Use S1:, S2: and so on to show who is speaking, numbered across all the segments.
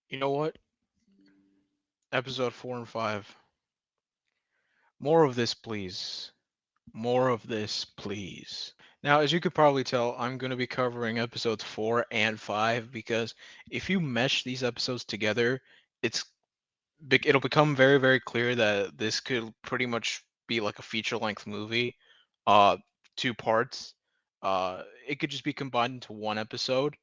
S1: You know what? Episode 4 and 5. More of this, please. More of this, please. Now, as you could probably tell, I'm going to be covering episodes 4 and 5 because if you mesh these episodes together, it's it'll become very, very clear that this could pretty much be like a feature-length movie, uh, two parts. It could just be combined into one episode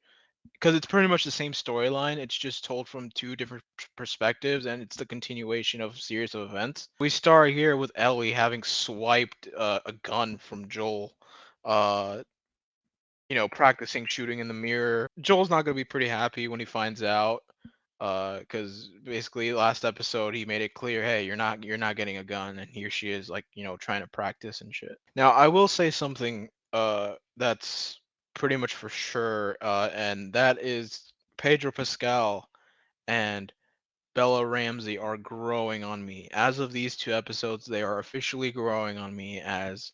S1: because it's pretty much the same storyline. It's just told from two different perspectives, and it's the continuation of a series of events. We start here with Ellie having swiped a gun from Joel. Uh, practicing shooting in the mirror. Joel's not gonna be pretty happy when he finds out, because basically last episode he made it clear, hey, you're not getting a gun, and here she is, like, trying to practice and shit. Now I will say something, that's pretty much for sure, and that is Pedro Pascal and Bella Ramsey are growing on me. As of these two episodes, they are officially growing on me as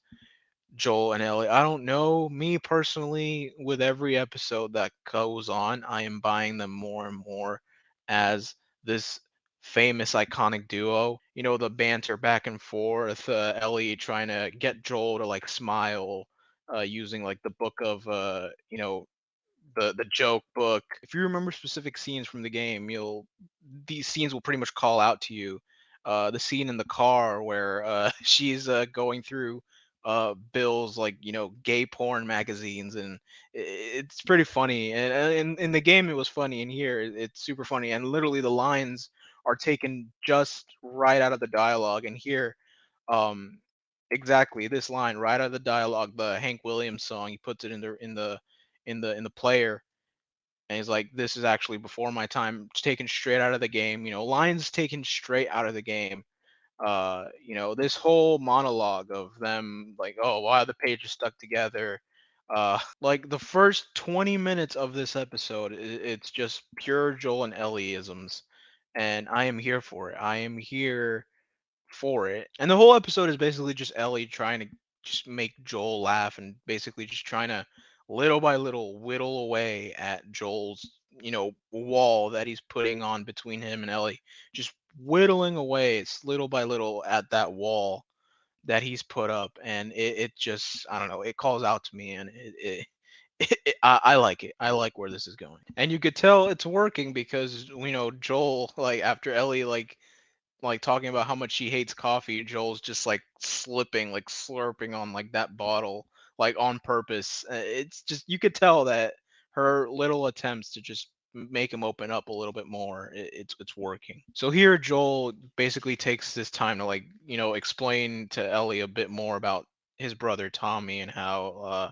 S1: Joel and Ellie. I don't know. Me personally, with every episode that goes on, I am buying them more and more as this famous iconic duo. The banter back and forth, Ellie trying to get Joel to like smile, using like the book of the joke book. If you remember specific scenes from the game, these scenes will pretty much call out to you. The scene in the car where she's going through Bill's, like, gay porn magazines, and it's pretty funny. And in the game it was funny, and here it's super funny. And literally the lines are taken just right out of the dialogue. And here, um, exactly this line right out of the dialogue, the Hank Williams song, he puts it in the player, and he's like, this is actually before my time. It's taken straight out of the game, lines taken straight out of the game. This whole monologue of them, like, oh, why are the pages stuck together? Like the first 20 minutes of this episode, it's just pure Joel and Ellie isms, and I am here for it. I am here for it. And the whole episode is basically just Ellie trying to just make Joel laugh, and basically just trying to little by little whittle away at Joel's, wall that he's putting on between him and Ellie. Just whittling away, it's little by little at that wall that he's put up, and it just, I don't know, it calls out to me, and I like it. I like where this is going, and you could tell it's working because Joel, like, after Ellie, like talking about how much she hates coffee, Joel's just like slipping, like slurping on like that bottle, like on purpose. It's just, you could tell that her little attempts to just make him open up a little bit more, it's working. So here Joel basically takes this time to, like, explain to Ellie a bit more about his brother Tommy, and how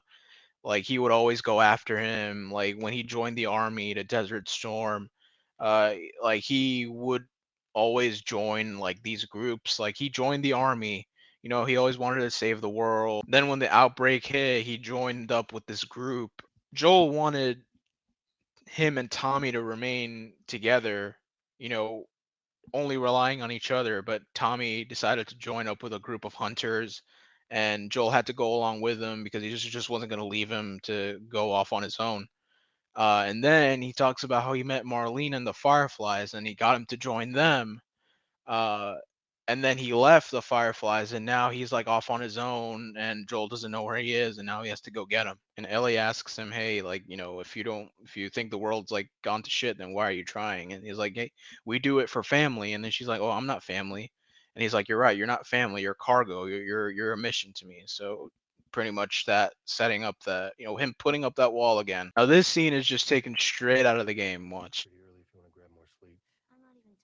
S1: like he would always go after him, like when he joined the army to Desert Storm. uh like he would always join like these groups. Like he joined the army, he always wanted to save the world. Then when the outbreak hit, he joined up with this group. Joel wanted him and Tommy to remain together, you know only relying on each other, but Tommy decided to join up with a group of hunters, and Joel had to go along with him because he just wasn't going to leave him to go off on his own. And then he talks about how he met Marlene and the Fireflies, and he got him to join them. Uh, and then he left the Fireflies, and now he's like off on his own, and Joel doesn't know where he is, and now he has to go get him. And Ellie asks him, "Hey, like, if you think the world's like gone to shit, then why are you trying?" And he's like, "Hey, we do it for family." And then she's like, "Oh, I'm not family." And he's like, "You're right. You're not family. You're cargo. You're a mission to me." So pretty much that setting up that, him putting up that wall again. Now this scene is just taken straight out of the game. Watch.
S2: Pretty early if you want to grab more sleep.
S3: I'm not even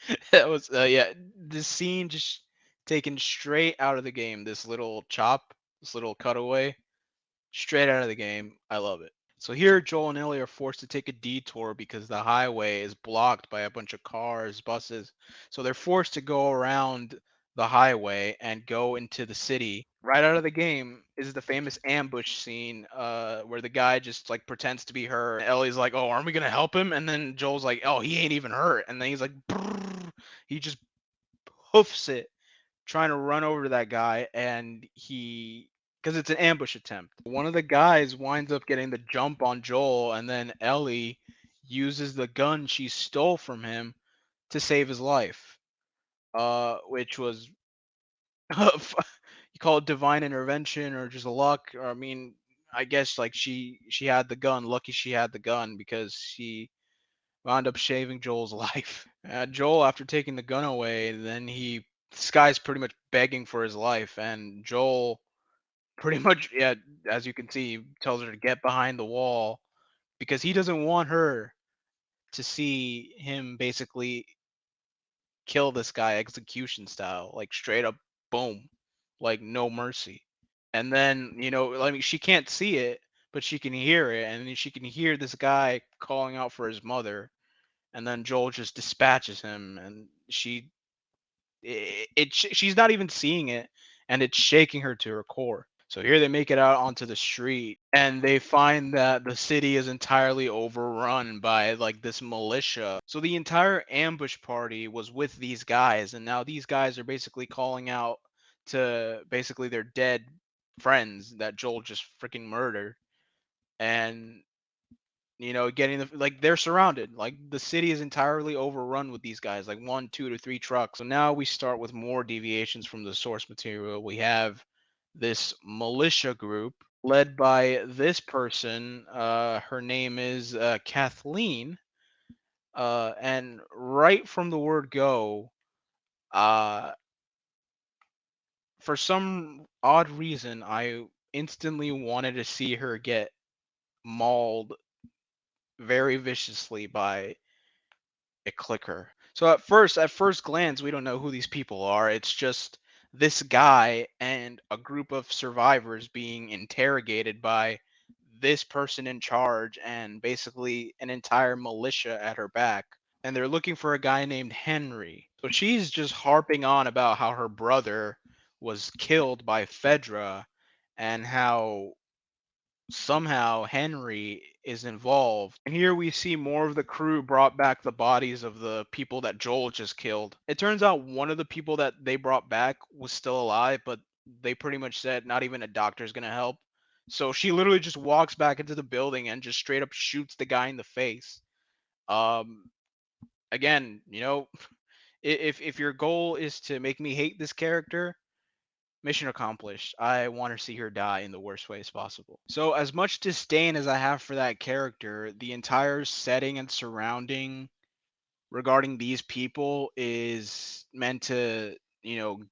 S3: tired.
S1: That was, yeah, the scene just taken straight out of the game. This little chop, this little cutaway, straight out of the game. I love it. So here, Joel and Ellie are forced to take a detour because the highway is blocked by a bunch of cars, buses. So they're forced to go around the highway and go into the city. Right out of the game is the famous ambush scene, where the guy just like pretends to be hurt. Ellie's like, "Oh, aren't we gonna help him?" And then Joel's like, "Oh, he ain't even hurt." And then he's like, "Brrr." He just hoofs it, trying to run over to that guy, and he because it's an ambush attempt. One of the guys winds up getting the jump on Joel, and then Ellie uses the gun she stole from him to save his life. Which was you call it divine intervention or just luck, or I mean, I guess like she had the gun. Lucky she had the gun because she wound up shaving Joel's life. Joel, after taking the gun away, then this guy's pretty much begging for his life, and Joel pretty much, yeah, as you can see, tells her to get behind the wall because he doesn't want her to see him basically kill this guy execution style, like straight up boom, like no mercy. And then, I mean, she can't see it, but she can hear it, and then she can hear this guy calling out for his mother, and then Joel just dispatches him, and she's not even seeing it, and it's shaking her to her core. So here they make it out onto the street, and they find that the city is entirely overrun by like this militia. So the entire ambush party was with these guys, and now these guys are basically calling out to basically their dead friends that Joel just freaking murdered. And getting like they're surrounded. Like the city is entirely overrun with these guys, like one, two to three trucks. So now we start with more deviations from the source material. We have this militia group led by this person. Her name is Kathleen. And right from the word go, uh, for some odd reason, I instantly wanted to see her get mauled very viciously by a clicker. So at first glance, we don't know who these people are. It's just this guy and a group of survivors being interrogated by this person in charge and basically an entire militia at her back. And they're looking for a guy named Henry. So she's just harping on about how her brother was killed by Fedra and how somehow Henry is involved. And here we see more of the crew brought back the bodies of the people that Joel just killed. It turns out one of the people that they brought back was still alive, but they pretty much said not even a doctor's gonna help. So she literally just walks back into the building and just straight up shoots the guy in the face. Um, Again, if your goal is to make me hate this character, mission accomplished. I want to see her die in the worst ways possible. So, as much disdain as I have for that character, the entire setting and surrounding regarding these people is meant to,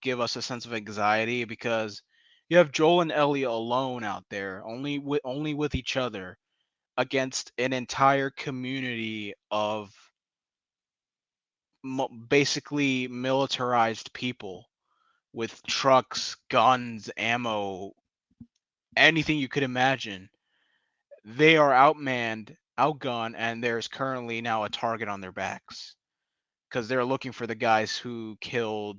S1: give us a sense of anxiety because you have Joel and Ellie alone out there, only with each other against an entire community of basically militarized people with trucks, guns, ammo, anything you could imagine. They are outmanned, outgunned, and there's currently now a target on their backs because they're looking for the guys who killed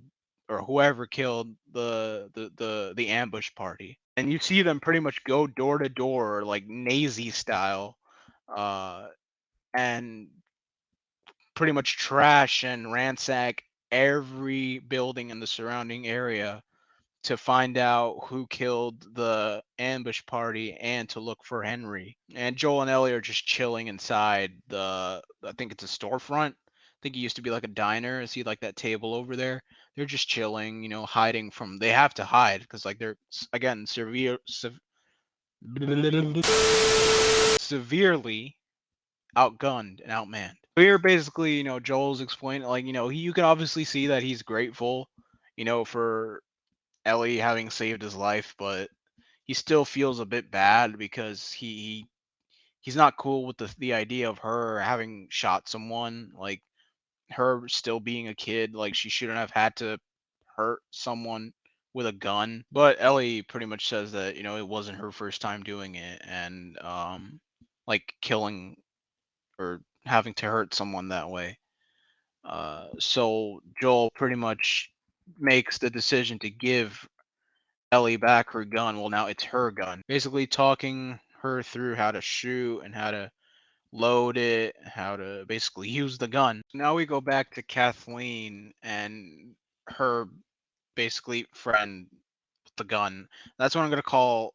S1: or whoever killed the ambush party. And you see them pretty much go door to door like Nazi style, uh, and pretty much trash and ransack every building in the surrounding area to find out who killed the ambush party and to look for Henry. And Joel and Ellie are just chilling inside I think it's a storefront. I think it used to be like a diner. See like that table over there? They're just chilling, hiding from they have to hide because like they're again severely outgunned and outmanned. Here basically, Joel's explaining like, you can obviously see that he's grateful, for Ellie having saved his life, but he still feels a bit bad because he's not cool with the idea of her having shot someone, like her still being a kid, like she shouldn't have had to hurt someone with a gun. But Ellie pretty much says that, it wasn't her first time doing it and like killing or having to hurt someone that way. So Joel pretty much makes the decision to give Ellie back her gun. Well, now it's her gun. Basically, talking her through how to shoot and how to load it, how to basically use the gun. Now we go back to Kathleen and her basically friend. the gun. That's what I'm gonna call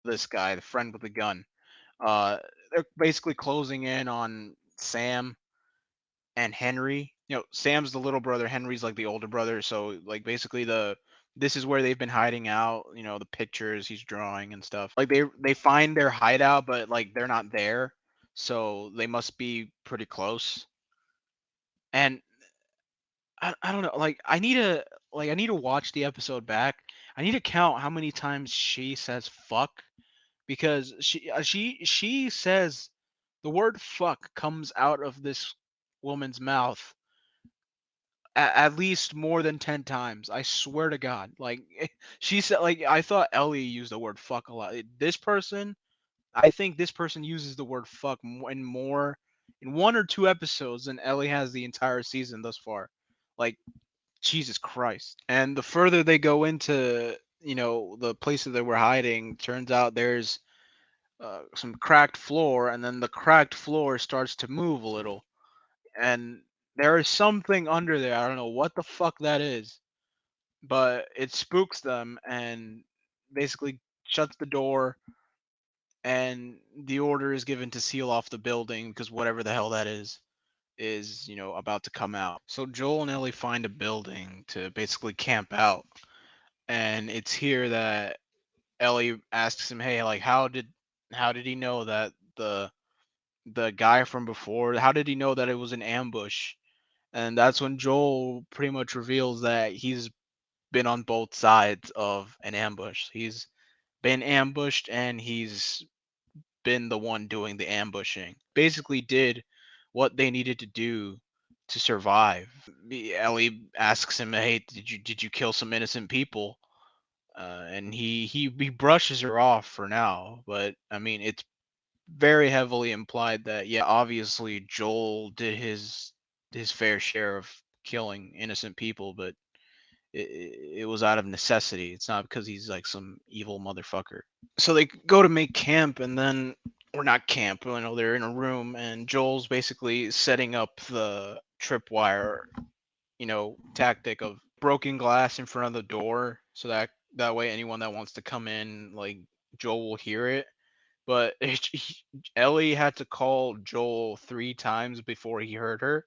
S1: this guy, the friend with the gun. Uh, they're basically closing in on Sam and Henry. Sam's the little brother, Henry's like the older brother. So like basically this is where they've been hiding out. The pictures he's drawing and stuff. Like they find their hideout, but like they're not there, so they must be pretty close. And I don't know. Like I need to watch the episode back. I need to count how many times she says fuck because she says the word fuck comes out of this woman's mouth at least more than 10 times. I swear to God. Like she said, like I thought Ellie used the word fuck a lot. This person, I think this person uses the word fuck more in one or two episodes than Ellie has the entire season thus far. Like Jesus Christ. And the further they go into, the place that they were hiding, turns out there's some cracked floor, and then the cracked floor starts to move a little, and there is something under there. I don't know what the fuck that is, but it spooks them and basically shuts the door, and the order is given to seal off the building because whatever the hell that is about to come out. So Joel and Ellie find a building to basically camp out, and it's here that Ellie asks him, "Hey, like how did he know that the guy from before, how did he know that it was an ambush?" And that's when Joel pretty much reveals that he's been on both sides of an ambush. He's been ambushed and he's been the one doing the ambushing. Basically did what they needed to do to survive. Ellie asks him, "Hey, did you kill some innocent people?" And he brushes her off for now, but I mean it's very heavily implied that yeah, obviously Joel did his fair share of killing innocent people, but it was out of necessity. It's not because he's like some evil motherfucker. So they go to make camp, and then or not camp. They're in a room, and Joel's basically setting up the tripwire, tactic of broken glass in front of the door, so that way anyone that wants to come in, like Joel will hear it. But Ellie had to call Joel 3 times before he heard her.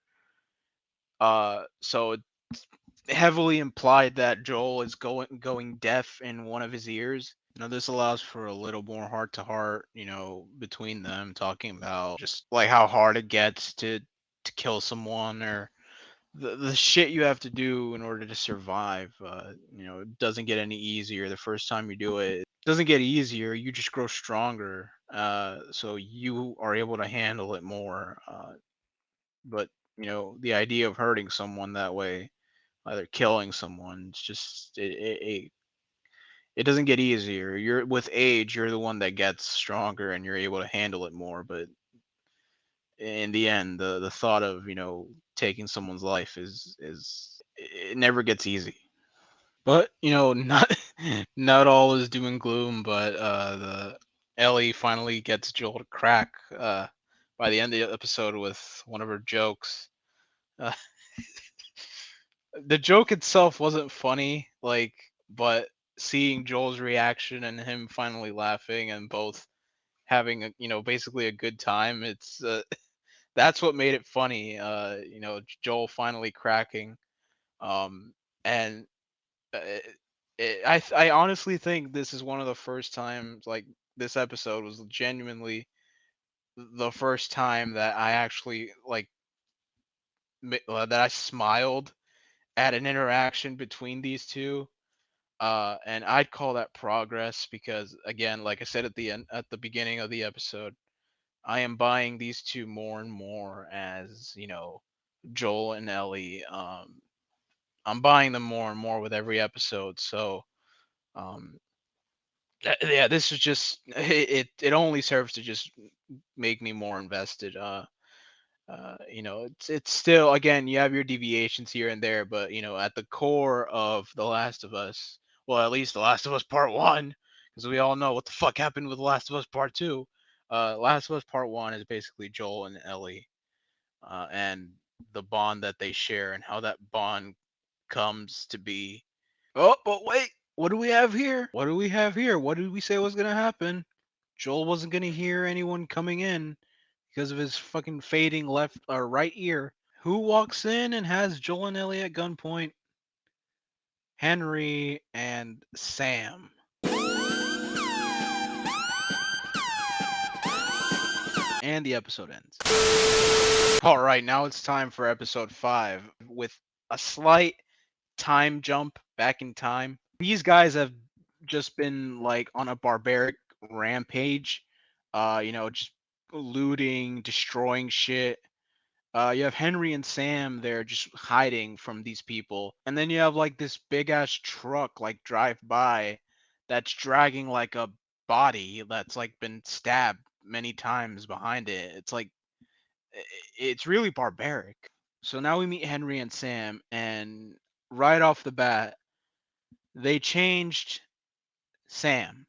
S1: So it's heavily implied that Joel is going deaf in one of his ears. This allows for a little more heart to heart, between them, talking about just like how hard it gets to kill someone, or the shit you have to do in order to survive. It doesn't get any easier the first time you do it. It doesn't get easier. You just grow stronger. So you are able to handle it more. But the idea of hurting someone that way, either killing someone, it's just it doesn't get easier. You're with age, you're the one that gets stronger and you're able to handle it more. But in the end, the thought of taking someone's life is it never gets easy. But not not all is doom and gloom. But the Ellie finally gets Joel to crack by the end of the episode with one of her jokes. Uh, the joke itself wasn't funny, like, but seeing Joel's reaction and him finally laughing and both having basically a good time, it's that's what made it funny. Joel finally cracking, um, and I honestly think this is one of the first times, like this episode was genuinely the first time that I actually like that I smiled at an interaction between these two. And I'd call that progress because, again, like I said at the beginning of the episode, I am buying these two more and more as Joel and Ellie. I'm buying them more and more with every episode. So um, yeah, this is just it only serves to just make me more invested. It's still, again, you have your deviations here and there, but at the core of The Last of Us, well, at least The Last of Us Part One, because we all know what the fuck happened with The Last of Us Part Two. Last of Us Part One is basically Joel and Ellie, and the bond that they share and how that bond comes to be. Oh, but wait. What do we have here? What do we have here? What did we say was gonna happen? Joel wasn't gonna hear anyone coming in because of his fucking fading left or right ear. Who walks in and has Joel and Ellie at gunpoint? Henry and Sam. And the episode ends. All right, now it's time for episode 5 with a slight time jump back in time. These guys have just been like on a barbaric rampage, just looting, destroying shit. You have Henry and Sam there just hiding from these people. And then you have like this big ass truck like drive by that's dragging like a body that's like been stabbed many times behind it. It's like it's really barbaric. So now we meet Henry and Sam, and right off the bat, they changed Sam.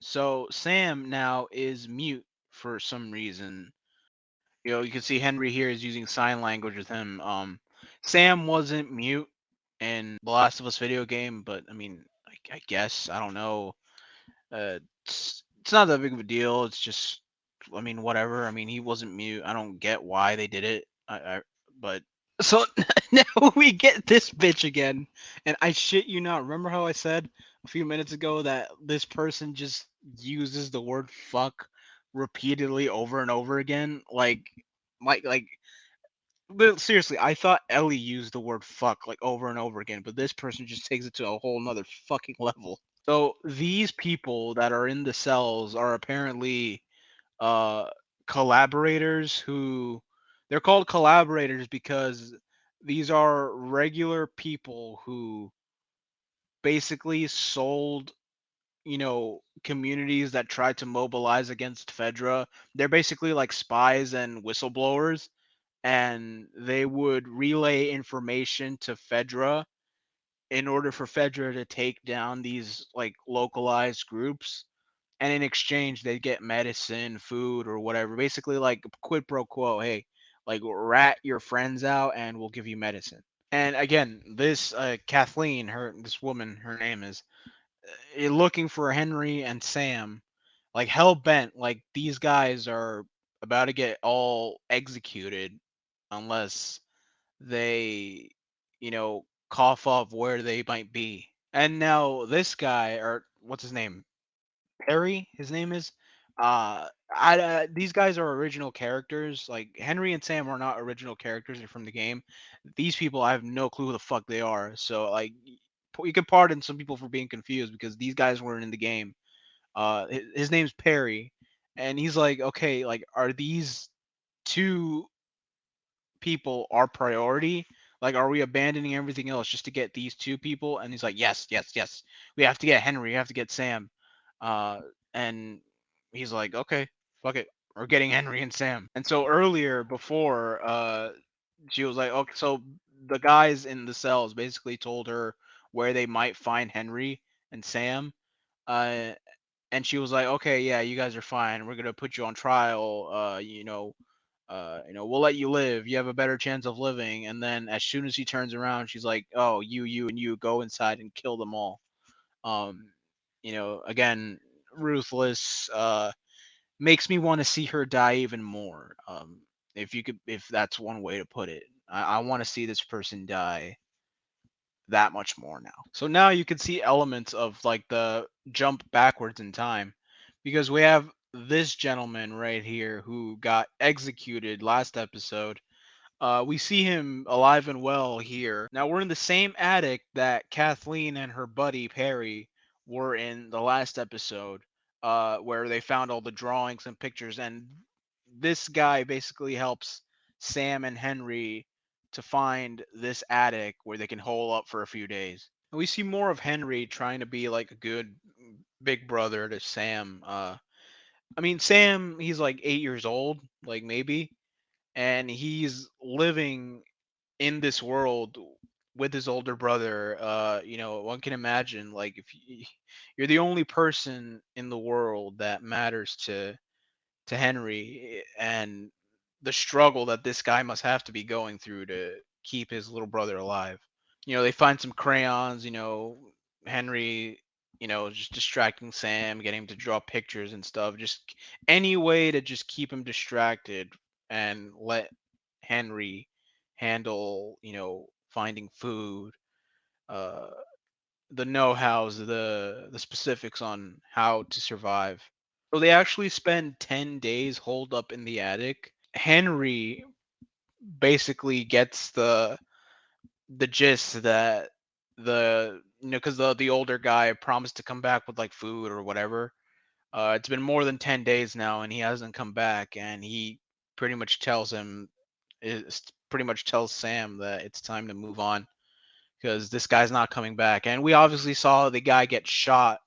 S1: So Sam now is mute for some reason. You can see Henry here is using sign language with him. Sam wasn't mute in the Last of Us video game, but I mean, I guess I don't know. It's not that big of a deal. It's just, I mean, whatever. I mean, he wasn't mute. I don't get why they did it. But so now we get this bitch again, and I shit you not. Remember how I said a few minutes ago that this person just uses the word "fuck" repeatedly over and over again? Like, but seriously, I thought Ellie used the word "fuck" like over and over again, but this person just takes it to a whole nother fucking level. So these people that are in the cells are apparently uh collaborators who they're called collaborators because these are regular people who basically sold, communities that tried to mobilize against Fedra. They're basically like spies and whistleblowers, and they would relay information to Fedra in order for Fedra to take down these like localized groups, and in exchange they'd get medicine, food, or whatever. Basically, like quid pro quo. Hey, like rat your friends out, and we'll give you medicine. And again, this Kathleen, this woman, her name is, looking for Henry and Sam, like hell bent. Like these guys are about to get all executed unless they, cough up where they might be. And now this guy, or what's his name? Perry, his name is. These guys are original characters. Like Henry and Sam are not original characters; they're from the game. These people, I have no clue who the fuck they are. So like, you can pardon some people for being confused because these guys weren't in the game. His name's Perry, and he's like, okay, like, are these two people our priority? Like, are we abandoning everything else just to get these two people? And he's like, yes, yes, yes. We have to get Henry. We have to get Sam. And he's like, okay, fuck it. We're getting Henry and Sam. And so earlier, before, she was like, okay, so the guys in the cells basically told her where they might find Henry and Sam. Uh, and she was like, okay, yeah, you guys are fine. We're gonna put you on trial. We'll let you live. You have a better chance of living. And then as soon as he turns around, she's like, oh, you, and you go inside and kill them all. Um, again, ruthless. Makes me want to see her die even more. If that's one way to put it, I want to see this person die that much more now. So now you can see elements of like the jump backwards in time because we have this gentleman right here who got executed last episode. We see him alive and well here. Now we're in the same attic that Kathleen and her buddy Perry were in the last episode, where they found all the drawings and pictures. And this guy basically helps Sam and Henry to find this attic where they can hole up for a few days. And we see more of Henry trying to be like a good big brother to Sam. I mean, Sam, he's like 8 years old, like maybe, and he's living in this world with his older brother. One can imagine like if you're the only person in the world that matters to Henry, and the struggle that this guy must have to be going through to keep his little brother alive. They find some crayons. Henry just distracting Sam, getting him to draw pictures and stuff. Just any way to just keep him distracted and let Henry handle, finding food, uh, the know-hows, the specifics on how to survive. So they actually spend 10 days holed up in the attic. Henry basically gets the gist that because the older guy promised to come back with like food or whatever. It's been more than 10 days now and he hasn't come back, and he pretty much tells him is pretty much tells Sam that it's time to move on because this guy's not coming back. And we obviously saw the guy get shot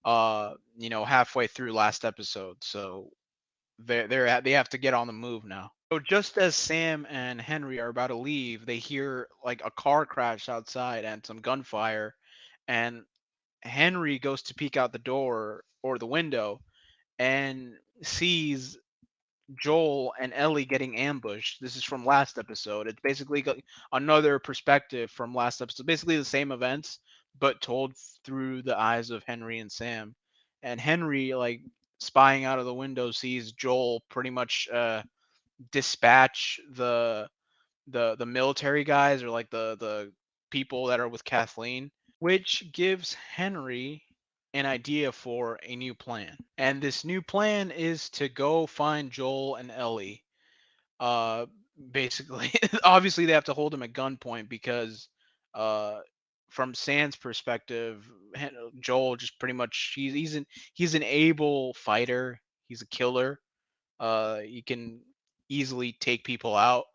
S1: halfway through last episode. So they have to get on the move now. So just as Sam and Henry are about to leave, they hear like a car crash outside and some gunfire, and Henry goes to peek out the door or the window and sees Joel and Ellie getting ambushed. This is from last episode. It's basically another perspective from last episode. Basically the same events, but told through the eyes of Henry and Sam. And Henry, like spying out of the window, sees Joel pretty much dispatch the military guys, or like the people that are with Kathleen, which gives Henry an idea for a new plan. And this new plan is to go find Joel and Ellie. Uh, Basically, obviously they have to hold him at gunpoint because, uh, from Sam's perspective, Joel just pretty much he's an able fighter. He's a killer. He can easily take people out.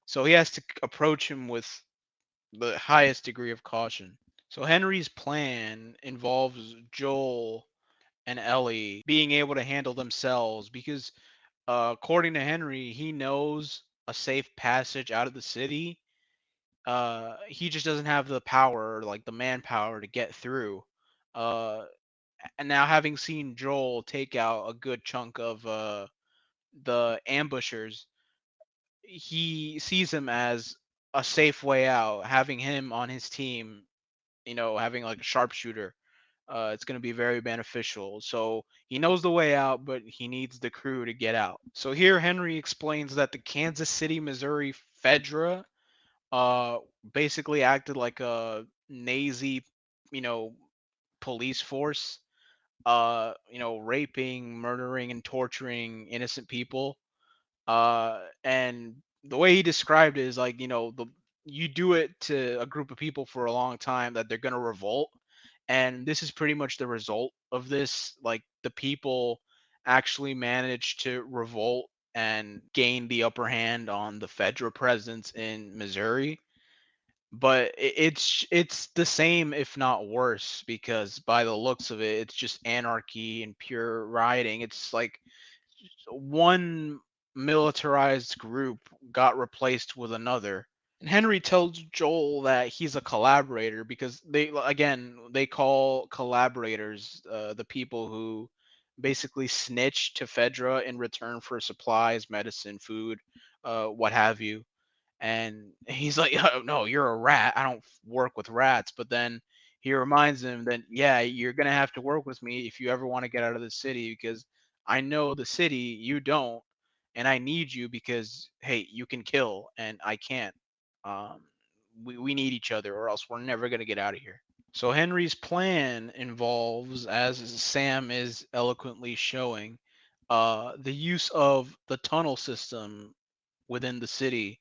S1: So he has to approach him with the highest degree of caution. So Henry's plan involves Joel and Ellie being able to handle themselves because, according to Henry, he knows a safe passage out of the city. He just doesn't have the power, like the manpower, to get through. Uh, and now, having seen Joel take out a good chunk of the ambushers, he sees him as a safe way out. Having him on his team, having like a sharpshooter, it's going to be very beneficial. So he knows the way out, but he needs the crew to get out. So here Henry explains that the Kansas City, Missouri Fedra uh, basically acted like a Nazi, you know, police force, raping, murdering, and torturing innocent people. And the way he described it is like, you do it to a group of people for a long time that they're gonna revolt, and this is pretty much the result of this. Like the people actually managed to revolt and gain the upper hand on the federal presence in Missouri. But it's the same, if not worse, because by the looks of it, it's just anarchy and pure rioting. It's like one militarized group got replaced with another. And Henry tells Joel that he's a collaborator because they call collaborators the people who basically snitch to Fedra in return for supplies, medicine, food, what have you. And he's like, oh, no, you're a rat. I don't work with rats. But then he reminds him that, yeah, you're going to have to work with me if you ever want to get out of the city because I know the city, you don't. And I need you because, hey, you can kill and I can't. Um, we need each other or else we're never going to get out of here. So Henry's plan involves, as Sam is eloquently showing, the use of the tunnel system within the city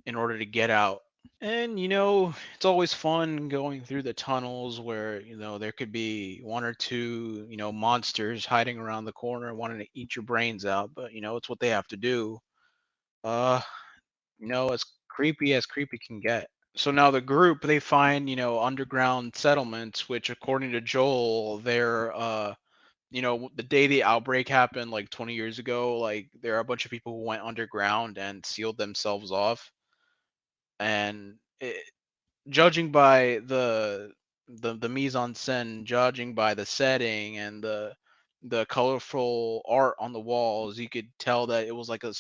S1: in order to get out. And it's always fun going through the tunnels where, there could be one or two, monsters hiding around the corner wanting to eat your brains out, but it's what they have to do. Uh, as creepy as creepy can get. So now the group, they find, underground settlements, which according to Joel, they're the day the outbreak happened like 20 years ago, like there are a bunch of people who went underground and sealed themselves off. And judging by the mise en scène, judging by the setting and the colorful art on the walls, you could tell that it was like a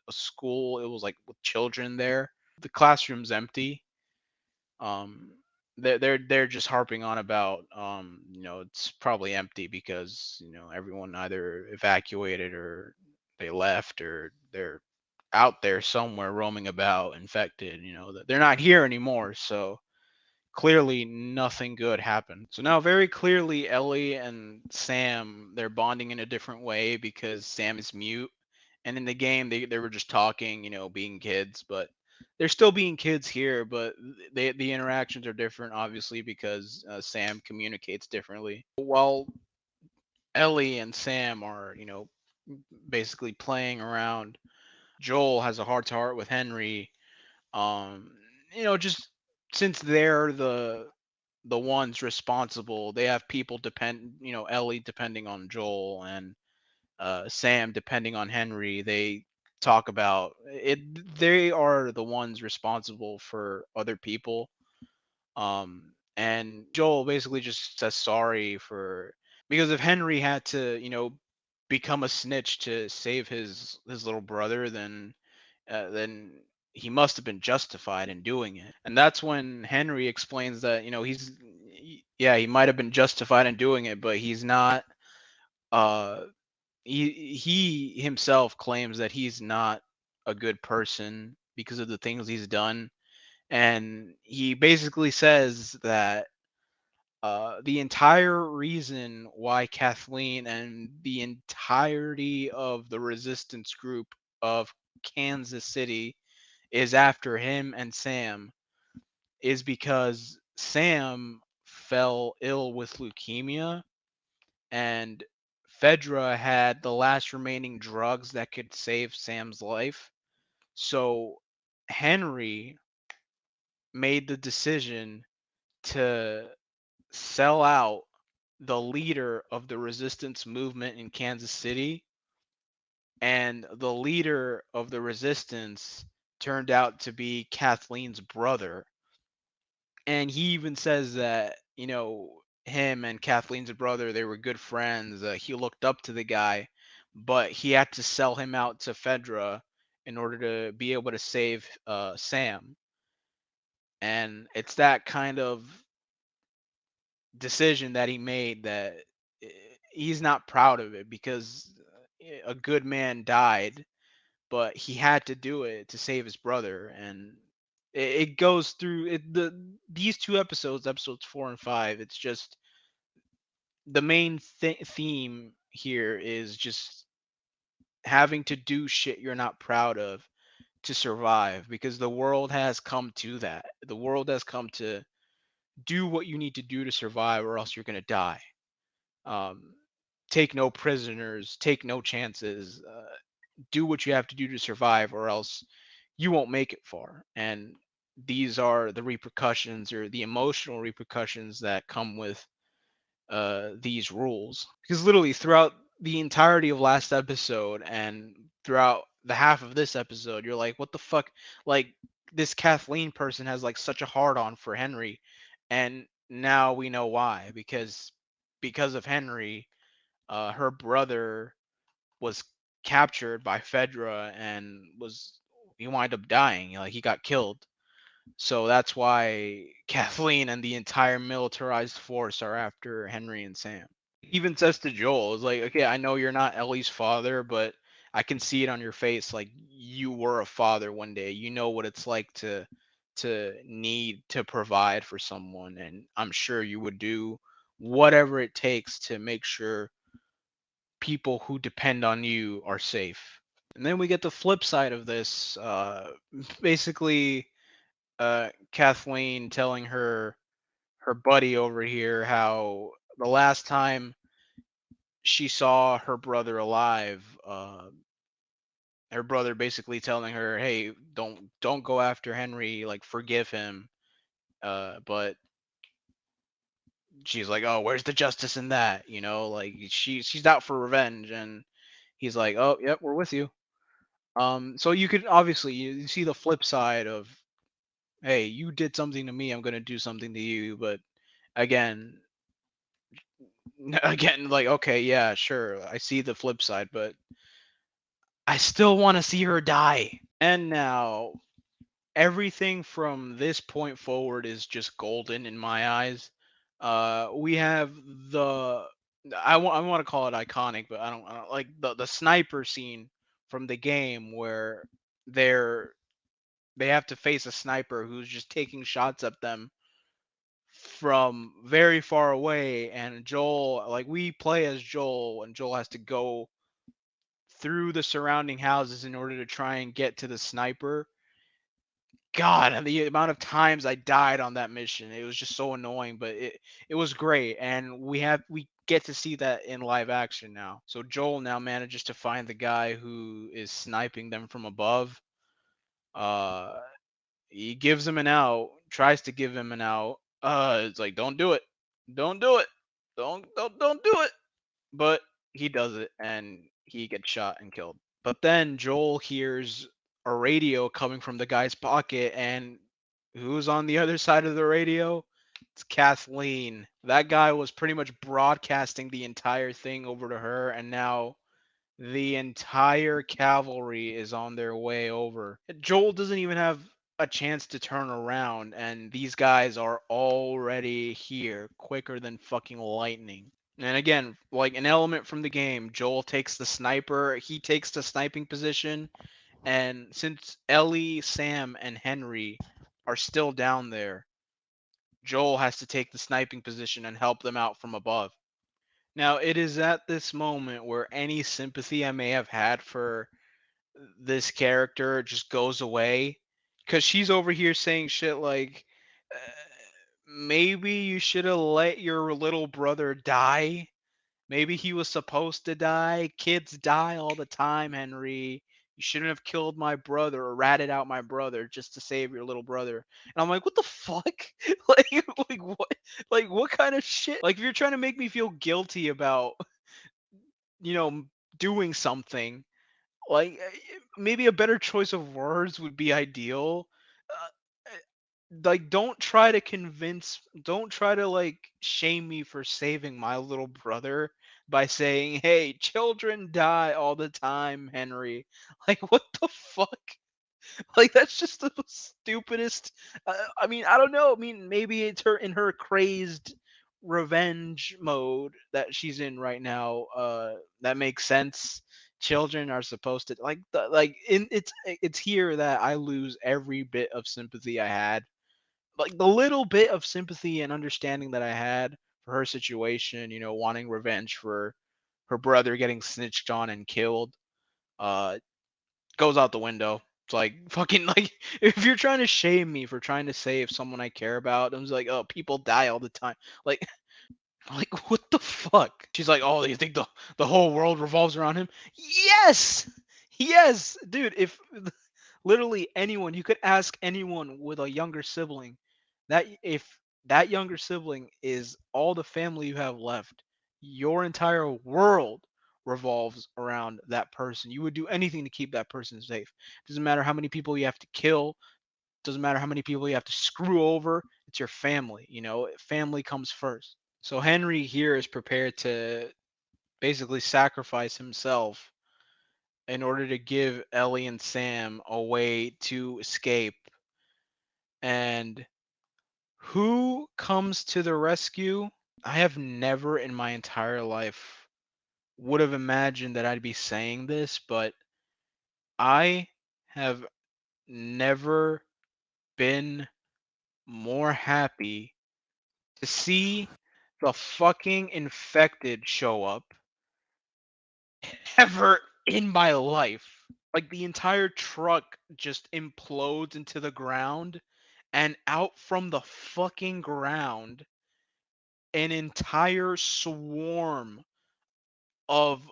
S1: school. It was like with children there. The classroom's empty. Um, they're just harping on about it's probably empty because everyone either evacuated or they left or they're out there somewhere roaming about infected, that they're not here anymore. So clearly nothing good happened. So now very clearly Ellie and Sam, they're bonding in a different way because Sam is mute. And in the game they were just talking, being kids, but they're still being kids here, but the interactions are different obviously because Sam communicates differently. While Ellie and Sam are, basically playing around, Joel has a heart to heart with Henry. Um, just since they're the ones responsible. They have people Ellie depending on Joel and Sam depending on Henry. They talk about it. They are the ones responsible for other people. And Joel basically just says sorry for because if Henry had to, become a snitch to save his little brother, then he must have been justified in doing it. And that's when Henry explains that, yeah, he might have been justified in doing it, but he's not. Uh, he himself claims that he's not a good person because of the things he's done, and he basically says that the entire reason why Kathleen and the entirety of the resistance group of Kansas City is after him and Sam is because Sam fell ill with leukemia and Fedra had the last remaining drugs that could save Sam's life. So Henry made the decision to sell out the leader of the resistance movement in Kansas City, and the leader of the resistance turned out to be Kathleen's brother. And he even says that, him and Kathleen's brother, they were good friends. He looked up to the guy, but he had to sell him out to Fedra in order to be able to save Sam. And it's that kind of decision that he made that eh, he's not proud of it because a good man died, but he had to do it to save his brother. And it goes through these two episodes 4 and 5. It's just the main theme here is just having to do shit you're not proud of to survive, because the world has come to that. The world has come to do what you need to do to survive or else you're going to die. um, Take no prisoners, take no chances, do what you have to do to survive or else you won't make it far. And these are the repercussions or the emotional repercussions that come with these rules. Because literally throughout the entirety of last episode and throughout the half of this episode, you're like, what the fuck? Like, this Kathleen person has like such a hard on for Henry, and now we know why. Because of Henry, her brother was captured by Fedra and was he wound up dying. Like, he got killed. So that's why Kathleen and the entire militarized force are after Henry and Sam. Even says to Joel, "Is like, okay, I know you're not Ellie's father, but I can see it on your face. Like, you were a father one day. You know what it's like to need to provide for someone, and I'm sure you would do whatever it takes to make sure people who depend on you are safe." And then we get the flip side of this. Basically, Kathleen telling her buddy over here how the last time she saw her brother alive, her brother basically telling her, "Hey, don't go after Henry. Like, forgive him." But she's like, "Oh, where's the justice in that?" Like, she's out for revenge, and he's like, "Oh, yep, we're with you." So you could obviously you see the flip side of, "Hey, you did something to me, I'm gonna do something to you." But again, again, like, okay, yeah, sure, I see the flip side, but I still want to see her die. And now everything from this point forward is just golden in my eyes. We have the I want to call it iconic, but I don't like the sniper scene from the game where they're they have to face a sniper who's just taking shots at them from very far away, and Joel, like, we play as Joel and Joel has to go through the surrounding houses in order to try and get to the sniper. God, and the amount of times I died on that mission, it was just so annoying, but it was great, and we get to see that in live action now. So Joel now manages to find the guy who is sniping them from above. Uh, he gives him an out, tries to give him an out. It's like, don't do it, don't do it, don't do it. But he does it, and he gets shot and killed. But then Joel hears a radio coming from the guy's pocket, and who's on the other side of the radio? It's Kathleen. That guy was pretty much broadcasting the entire thing over to her, and now the entire cavalry is on their way over. Joel doesn't even have a chance to turn around, and these guys are already here quicker than fucking lightning. And again, like an element from the game, Joel takes the sniper, he takes the sniping position, and since Ellie, Sam, and Henry are still down there, Joel has to take the sniping position and help them out from above. Now, it is at this moment where any sympathy I may have had for this character just goes away. Because she's over here saying shit like, uh, maybe you should have let your little brother die. Maybe he was supposed to die. Kids die all the time, Henry. You shouldn't have killed my brother or ratted out my brother just to save your little brother. And I'm like, what the fuck? like what? Like what kind of shit? Like if you're trying to make me feel guilty about, you know, doing something, like maybe a better choice of words would be ideal. Like don't try to like shame me for saving my little brother by saying, hey, children die all the time, Henry. Like what the fuck? Like that's just the stupidest. I mean, I don't know. I mean, maybe it's her in her crazed revenge mode that she's in right now. That makes sense. Children are supposed to it's here that I lose every bit of sympathy I had, like the little bit of sympathy and understanding that I had for her situation, you know, wanting revenge for her brother getting snitched on and killed, uh, goes out the window. It's like fucking like if you're trying to shame me for trying to save someone I care about, I'm just like, oh, people die all the time. Like like what the fuck? She's like, oh, you think the whole world revolves around him? Yes, yes, dude. If literally anyone, you could ask anyone with a younger sibling, that if that younger sibling is all the family you have left, your entire world revolves around that person. You would do anything to keep that person safe. Doesn't matter how many people you have to kill, doesn't matter how many people you have to screw over. It's your family, you know, family comes first. So Henry here is prepared to basically sacrifice himself in order to give Ellie and Sam a way to escape. And who comes to the rescue? I have never in my entire life would have imagined that I'd be saying this, but I have never been more happy to see the fucking infected show up ever in my life. Like the entire truck just implodes into the ground, and out from the fucking ground, an entire swarm of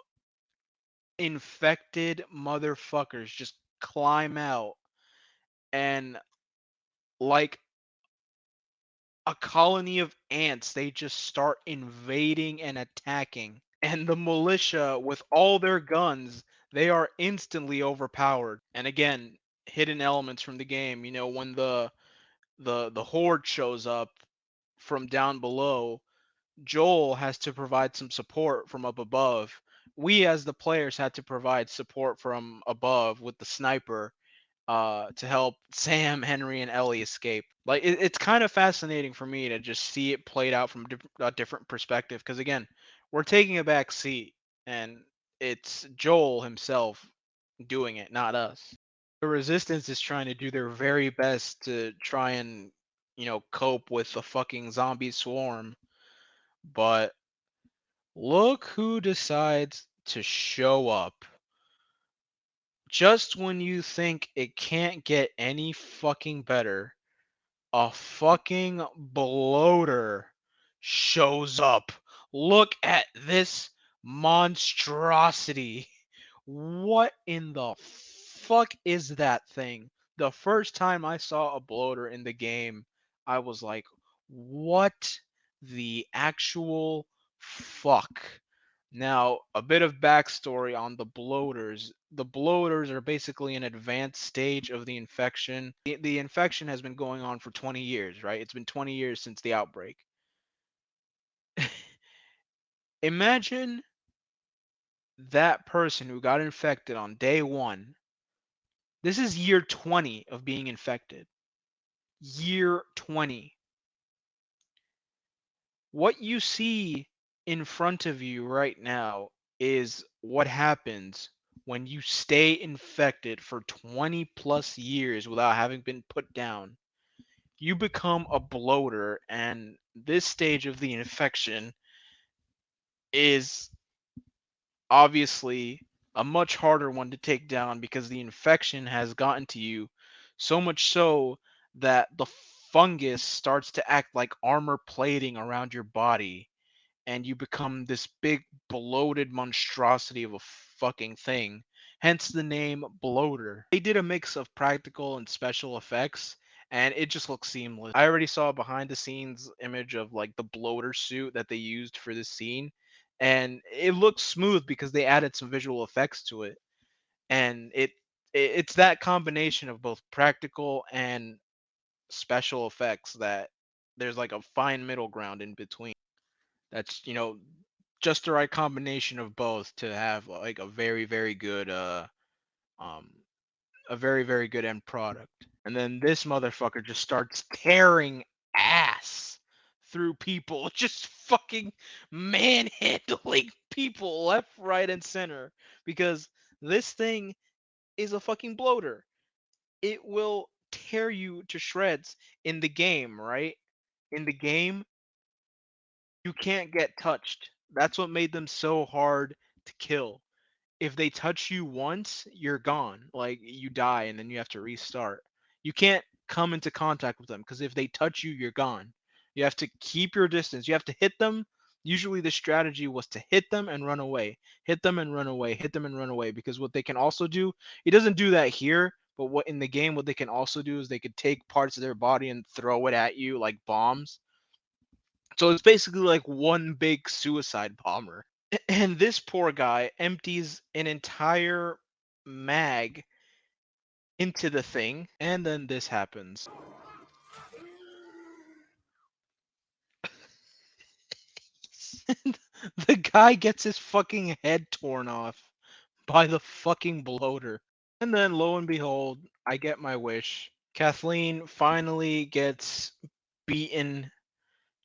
S1: infected motherfuckers just climb out, and like a colony of ants, they just start invading and attacking. And the militia, with all their guns, they are instantly overpowered. And again, hidden elements from the game, you know, when the horde shows up from down below, Joel has to provide some support from up above. We as the players had to provide support from above with the sniper, to help Sam, Henry, and Ellie escape. Like it's kind of fascinating for me to just see it played out from a different perspective. Because again, we're taking a back seat, and it's Joel himself doing it, not us. The resistance is trying to do their very best to try and cope with the fucking zombie swarm, but look who decides to show up just when you think it can't get any fucking better. A fucking bloater shows up. Look at this monstrosity. What in the fuck is that thing? The first time I saw a bloater in the game, I was like, what the actual fuck? Now, a bit of backstory on the bloaters. The bloaters are basically an advanced stage of the infection. The infection has been going on for 20 years, right? It's been 20 years since the outbreak. Imagine that person who got infected on day one. This is year 20 of being infected. Year 20. What you see in front of you right now is what happens when you stay infected for 20 plus years without having been put down. You become a bloater, and this stage of the infection is obviously a much harder one to take down because the infection has gotten to you so much so that the fungus starts to act like armor plating around your body, and you become this big bloated monstrosity of a fucking thing. Hence the name bloater. They did a mix of practical and special effects, and it just looks seamless. I already saw a behind the scenes image of like the bloater suit that they used for this scene, and it looks smooth because they added some visual effects to it. And it's that combination of both practical and special effects that there's like a fine middle ground in between. That's just the right combination of both to have like um a very good end product. And then this motherfucker just starts tearing ass through people, just fucking manhandling people left, right, and center because this thing is a fucking bloater. It will tear you to shreds in the game, right? In the game, you can't get touched. That's what made them so hard to kill. If they touch you once, you're gone. Like you die and then you have to restart. You can't come into contact with them because if they touch you, you're gone. You have to keep your distance. You have to hit them. Usually the strategy was to hit them and run away. Hit them and run away. Hit them and run away because what they can also do, it doesn't do that here, but what in the game what they can also do is they could take parts of their body and throw it at you like bombs. So it's basically like one big suicide bomber. And this poor guy empties an entire mag into the thing, and then this happens. The guy gets his fucking head torn off by the fucking bloater. And then lo and behold, I get my wish. Kathleen finally gets beaten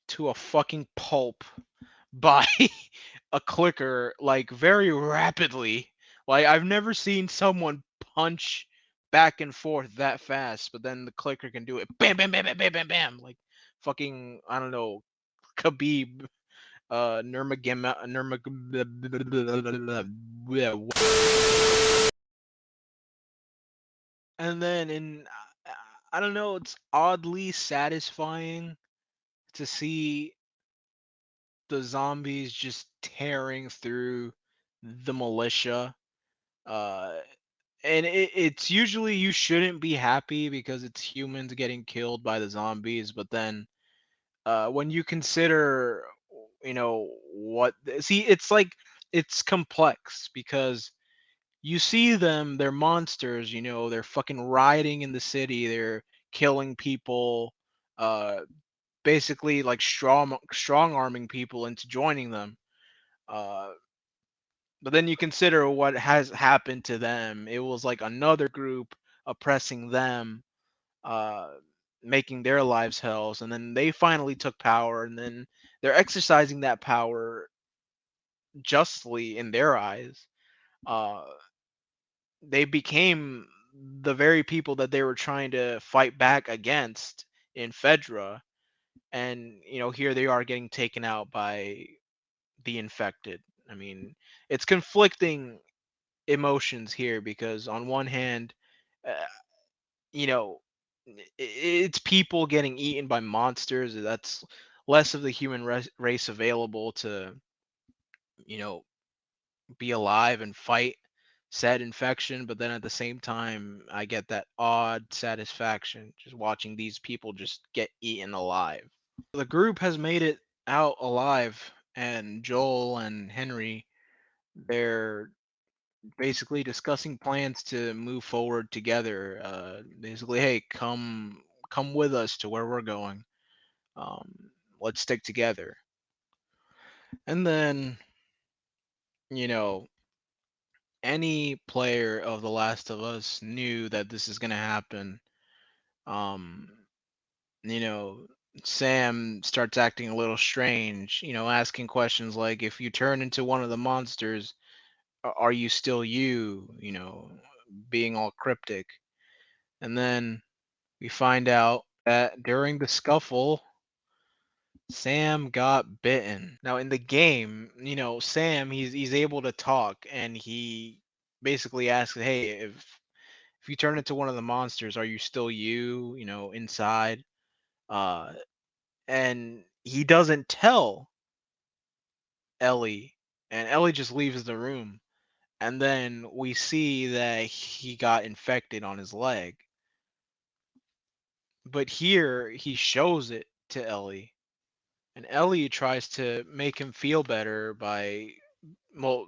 S1: to a fucking pulp by a clicker like very rapidly. Like I've never seen someone punch back and forth that fast, but then the clicker can do it bam bam bam bam bam bam bam like fucking I don't know Khabib Nurmagomedov. And then I don't know, it's oddly satisfying to see the zombies just tearing through the militia. Uh, and it's usually you shouldn't be happy because it's humans getting killed by the zombies, but then when you consider, what see, it's like it's complex because you see them, they're monsters, they're fucking rioting in the city, they're killing people, uh, basically like strong arming people into joining them. Uh, but then you consider what has happened to them. It was like another group oppressing them, uh, making their lives hells, and then they finally took power, and then they're exercising that power justly in their eyes. Uh, they became the very people that they were trying to fight back against in Fedra, and here they are getting taken out by the infected. I mean, it's conflicting emotions here because on one hand, uh, you know, it's people getting eaten by monsters. That's less of the human race available to, you know, be alive and fight said infection. But then at the same time, I get that odd satisfaction just watching these people just get eaten alive. The group has made it out alive, and Joel and Henry, they're basically discussing plans to move forward together. Basically, hey, come with us to where we're going. Let's stick together. And then, you know, any player of The Last of Us knew that this is gonna happen. Um, you know, Sam starts acting a little strange, asking questions like, if you turn into one of the monsters, are you still you? Being all cryptic. And then we find out that during the scuffle, Sam got bitten. Now in the game, Sam, he's able to talk, and he basically asks, "Hey, if you turn into one of the monsters, are you still you? Inside?" Uh, and he doesn't tell Ellie, and Ellie just leaves the room. And then we see that he got infected on his leg. But here he shows it to Ellie, and Ellie tries to make him feel better by, well,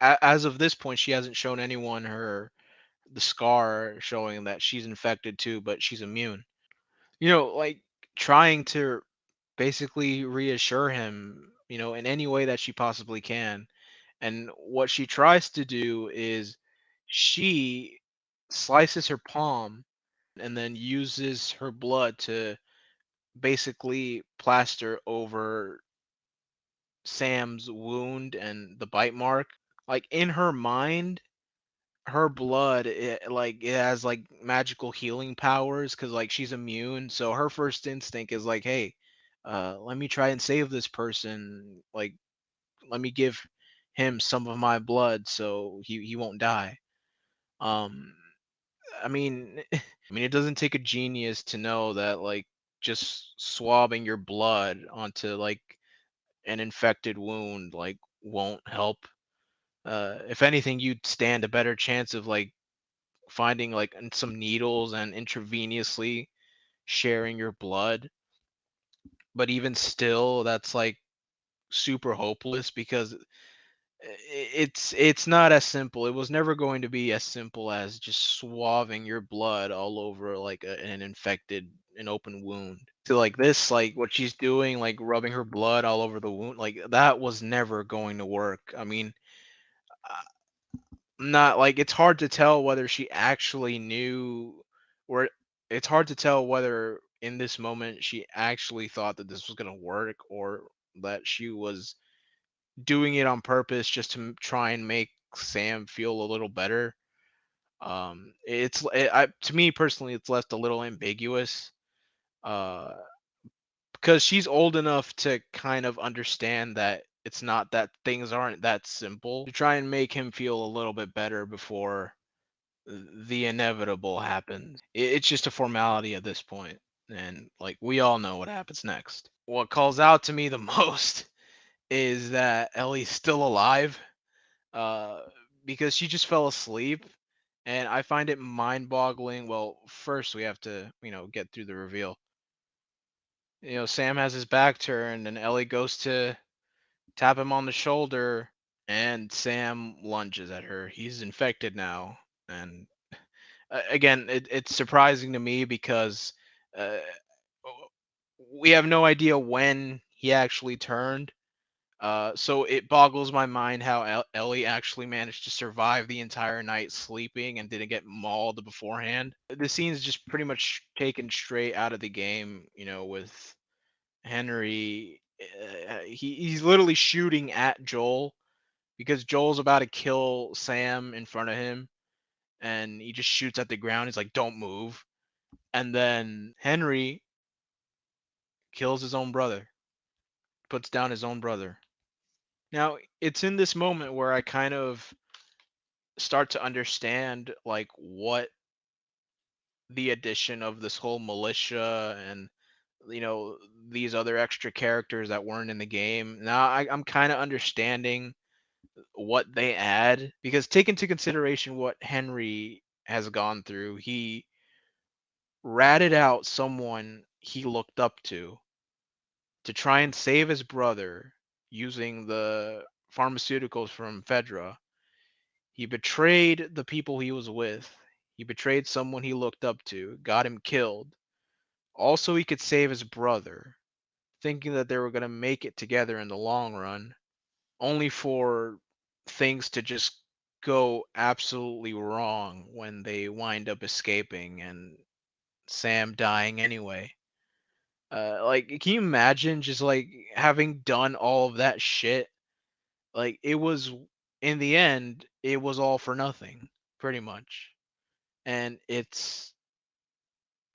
S1: as of this point, she hasn't shown anyone the scar showing that she's infected too, but she's immune. Like trying to basically reassure him, in any way that she possibly can. And what she tries to do is she slices her palm and then uses her blood to basically plaster over Sam's wound and the bite mark. Like in her mind, her blood, it has like magical healing powers because like she's immune. So her first instinct is like, hey, let me try and save this person. Like, let me give him some of my blood so he won't die. Um, I mean, it doesn't take a genius to know that like just swabbing your blood onto like an infected wound like won't help. If anything, you'd stand a better chance of like finding like some needles and intravenously sharing your blood. But even still, that's like super hopeless because it's not as simple. It was never going to be as simple as just swabbing your blood all over like an open wound. To like this, like what she's doing, like rubbing her blood all over the wound, like that was never going to work. I mean, not like it's hard to tell whether she actually knew, or it's hard to tell whether in this moment she actually thought that this was going to work, or that she was doing it on purpose just to try and make Sam feel a little better. To me personally, it's left a little ambiguous. Uh, because she's old enough to kind of understand that it's not that things aren't that simple, to try and make him feel a little bit better before the inevitable happens. It's just a formality at this point, and like we all know what happens next. What calls out to me the most is that Ellie's still alive, uh, because she just fell asleep, and I find it mind-boggling. Well, first we have to, get through the reveal. Sam has his back turned, and Ellie goes to tap him on the shoulder, and Sam lunges at her. He's infected now, and again, it's surprising to me because uh, we have no idea when he actually turned. So it boggles my mind how Ellie actually managed to survive the entire night sleeping and didn't get mauled beforehand. The scene's just pretty much taken straight out of the game, with Henry. He's literally shooting at Joel because Joel's about to kill Sam in front of him, and he just shoots at the ground. He's like, "Don't move," and then Henry kills his own brother, puts down his own brother. Now, it's in this moment where I kind of start to understand like what the addition of this whole militia and you know these other extra characters that weren't in the game. Now I'm kind of understanding what they add because take into consideration what Henry has gone through. He ratted out someone he looked up to try and save his brother using the pharmaceuticals from Fedra. He betrayed the people he was with. He betrayed someone he looked up to, got him killed. Also, he could save his brother, thinking that they were going to make it together in the long run, only for things to just go absolutely wrong when they wind up escaping and Sam dying anyway. Like, can you imagine just like having done all of that shit? Like, it was in the end, it was all for nothing, pretty much. And it's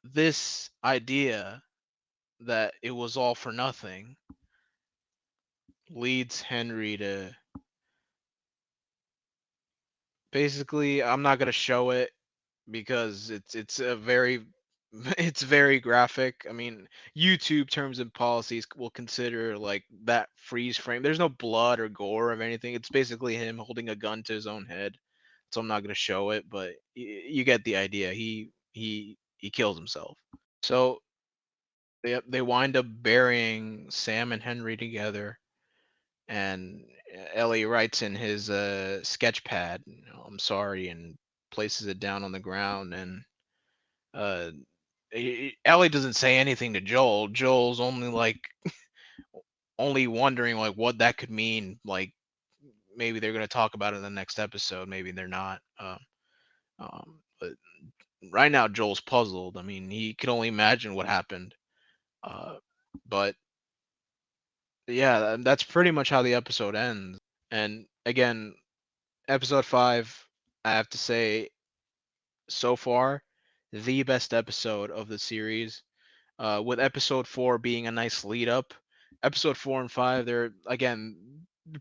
S1: this idea that it was all for nothing leads Henry to basically I'm not gonna show it because it's a very it's very graphic. I mean, YouTube terms and policies will consider like that freeze frame. There's no blood or gore of anything. It's basically him holding a gun to his own head. So I'm not gonna show it, but you get the idea. He kills himself. So they wind up burying Sam and Henry together, and Ellie writes in his sketch pad, "I'm sorry," and places it down on the ground. And uh, Ellie doesn't say anything to Joel. Joel's only like only wondering like what that could mean. Like maybe they're gonna talk about it in the next episode. Maybe they're not. But right now Joel's puzzled. I mean, he could only imagine what happened. Uh, but yeah, that's pretty much how the episode ends. And again, episode 5, I have to say, so far, the best episode of the series. With episode 4 being a nice lead up. Episode 4 and 5, they're again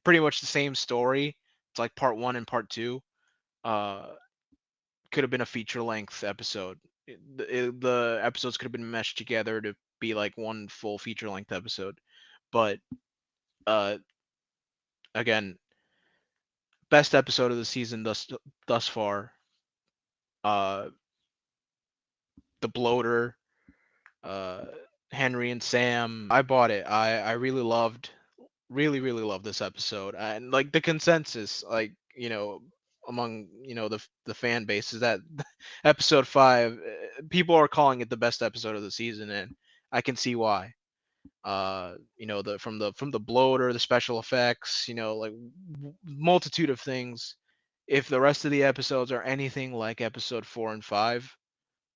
S1: pretty much the same story. It's like part 1 and part 2. Uh, could have been a feature length episode. The episodes could have been meshed together to be like one full feature length episode. But uh, again, best episode of the season thus far. Uh, the bloater, uh, Henry and Sam. I bought it. I really loved, really loved this episode, and like the consensus, like among the fan base is that episode 5, people are calling it the best episode of the season, and I can see why. The from the bloater, the special effects, like multitude of things. If the rest of the episodes are anything like episode 4 and 5,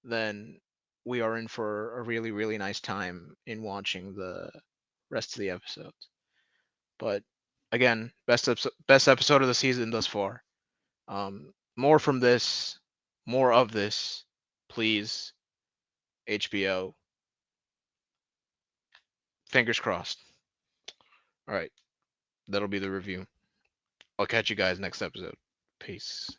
S1: then we are in for a really, really nice time in watching the rest of the episodes. But again, best episode of the season thus far. More from this, more of this, please. HBO. Fingers crossed. All right, that'll be the review. I'll catch you guys next episode. Peace.